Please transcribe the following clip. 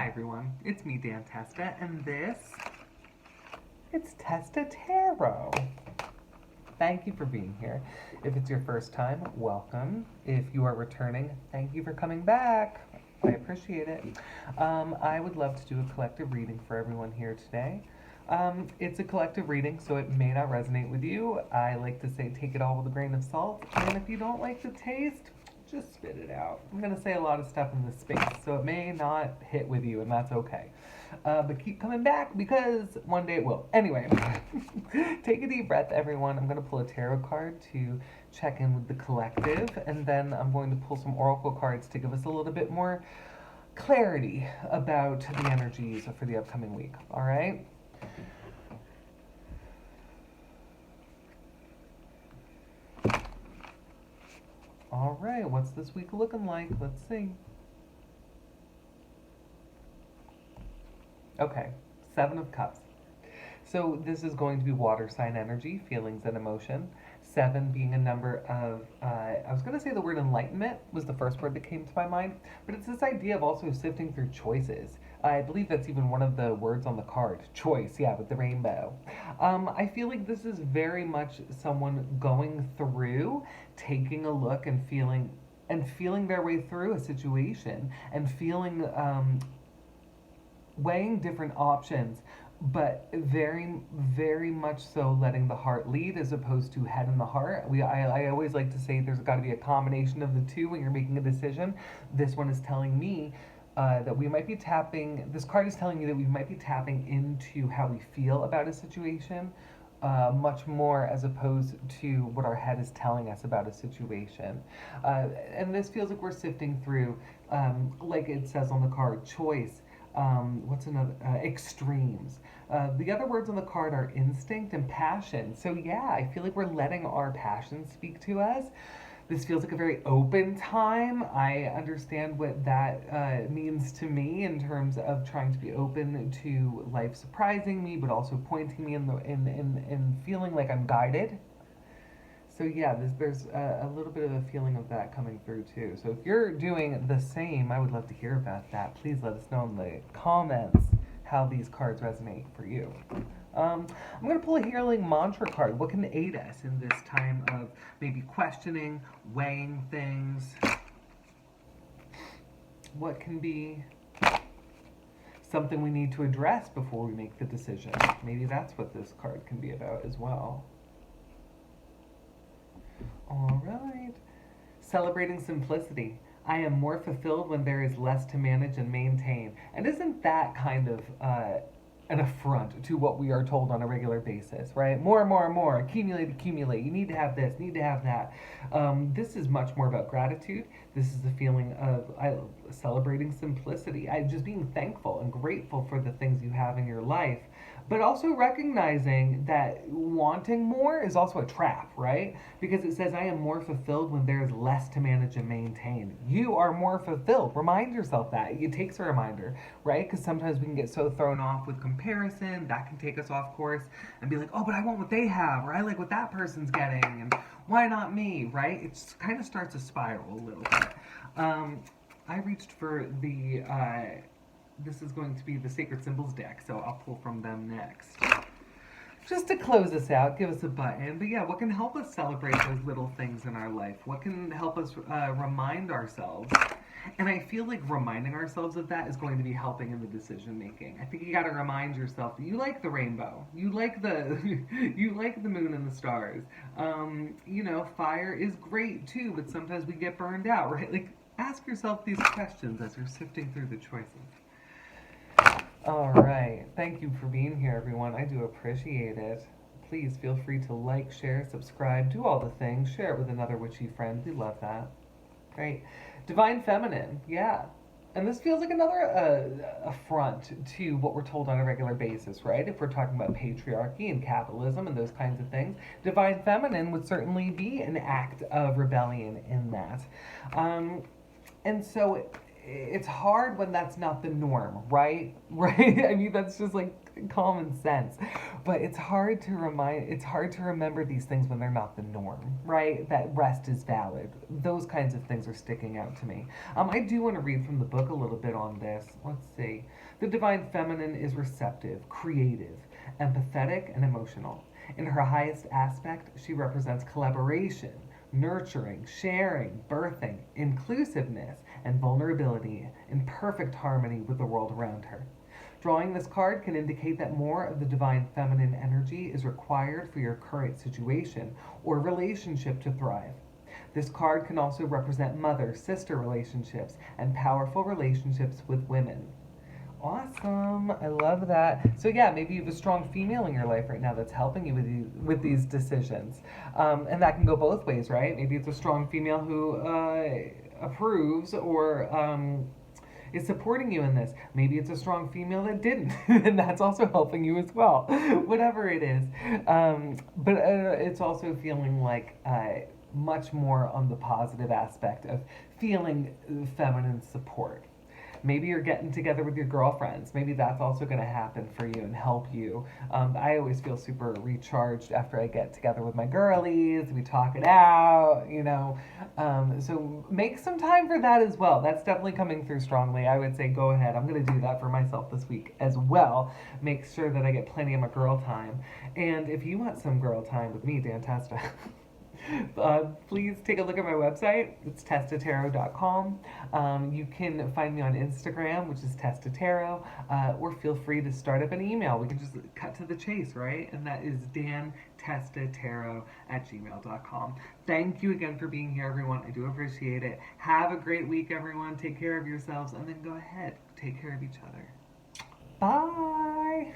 Hi everyone, it's me, Dan Testa, and it's Testa Tarot. Thank you for being here. If it's your first time, welcome. If you are returning, thank you for coming back. I appreciate it. I would love to do a collective reading for everyone here today. It's a collective reading, so it may not resonate with you. I like to say take it all with a grain of salt, and if you don't like the taste, just spit it out. I'm going to say a lot of stuff in this space, so it may not hit with you, and that's okay. But keep coming back because one day it will. Anyway, take a deep breath, everyone. I'm going to pull a tarot card to check in with the collective, and then I'm going to pull some oracle cards to give us a little bit more clarity about the energies for the upcoming week. All right? All right, what's this week looking like? Let's see. Okay, Seven of Cups. So this is going to be water sign energy, feelings and emotion. Seven being a number of, I was going to say the word enlightenment was the first word that came to my mind, but it's this idea of also sifting through choices. I believe that's even one of the words on the card, choice, yeah, with the rainbow. I feel like this is very much someone going through, taking a look and feeling their way through a situation and feeling, weighing different options, but very, very much so letting the heart lead as opposed to head and the heart. I always like to say there's got to be a combination of the two when you're making a decision. This one is telling me that we might be tapping, this card is telling me that we might be tapping into how we feel about a situation much more as opposed to what our head is telling us about a situation. And this feels like we're sifting through, like it says on the card, choice. What's another? Extremes. The other words on the card are instinct and passion. So, yeah, I feel like we're letting our passion speak to us. This feels like a very open time. I understand what that means to me in terms of trying to be open to life surprising me, but also pointing me in feeling like I'm guided. So yeah, there's a little bit of a feeling of that coming through too. So if you're doing the same, I would love to hear about that. Please let us know in the comments how these cards resonate for you. I'm going to pull a healing mantra card. What can aid us in this time of maybe questioning, weighing things? What can be something we need to address before we make the decision? Maybe that's what this card can be about as well. All right. Celebrating simplicity. I am more fulfilled when there is less to manage and maintain. And isn't that kind of an affront to what we are told on a regular basis, right? More, more, more. Accumulate, accumulate. You need to have this, need to have that. This is much more about gratitude. This is the feeling of celebrating simplicity. Just being thankful and grateful for the things you have in your life, but also recognizing that wanting more is also a trap, right? Because it says, I am more fulfilled when there is less to manage and maintain. You are more fulfilled. Remind yourself that. It takes a reminder, right? Because sometimes we can get so thrown off with comparison, that can take us off course and be like, oh, but I want what they have, or I like what that person's getting, and why not me, right? It kind of starts a spiral a little bit. I reached for the, this is going to be the Sacred Symbols deck, so I'll pull from them next. Just to close us out, give us a button. But yeah, what can help us celebrate those little things in our life? What can help us remind ourselves? And I feel like reminding ourselves of that is going to be helping in the decision making. I think you got to remind yourself that you like the rainbow, you like the, you like the moon and the stars. You know, fire is great too, but sometimes we get burned out, right? Like, ask yourself these questions as you're sifting through the choices. All right. Thank you for being here, everyone. I do appreciate it. Please feel free to like, share, subscribe, do all the things. Share it with another witchy friend. We love that. Great. Divine Feminine. Yeah. And this feels like another affront to what we're told on a regular basis, right? If we're talking about patriarchy and capitalism and those kinds of things, Divine Feminine would certainly be an act of rebellion in that. And so it's hard when that's not the norm, right? Right? I mean, that's just like common sense. But it's hard to remember these things when they're not the norm, right? That rest is valid. Those kinds of things are sticking out to me. I do want to read from the book a little bit on this. Let's see. The divine feminine is receptive, creative, empathetic, and emotional. In her highest aspect, she represents collaboration, nurturing, sharing, birthing, inclusiveness, and vulnerability in perfect harmony with the world around her. Drawing this card can indicate that more of the divine feminine energy is required for your current situation or relationship to thrive. This card can also represent mother sister relationships and powerful relationships with women. Awesome. I love that. So yeah, maybe you have a strong female in your life right now that's helping you with these decisions, and that can go both ways, right? Maybe it's a strong female who approves or is supporting you in this. Maybe it's a strong female that didn't, and that's also helping you as well. Whatever it is, but it's also feeling like much more on the positive aspect of feeling feminine support. Maybe you're getting together with your girlfriends. Maybe that's also going to happen for you and help you. I always feel super recharged after I get together with my girlies. We talk it out, you know. So make some time for that as well. That's definitely coming through strongly. I would say go ahead. I'm going to do that for myself this week as well. Make sure that I get plenty of my girl time. And if you want some girl time with me, Dan Testa, please take a look at my website. It's testatarot.com. You can find me on Instagram, which is testatarot, or feel free to start up an email. We can just cut to the chase, right? And that is dantestatarot@gmail.com. Thank you again for being here, everyone. I do appreciate it. Have a great week, everyone. Take care of yourselves, and then go ahead, take care of each other. Bye.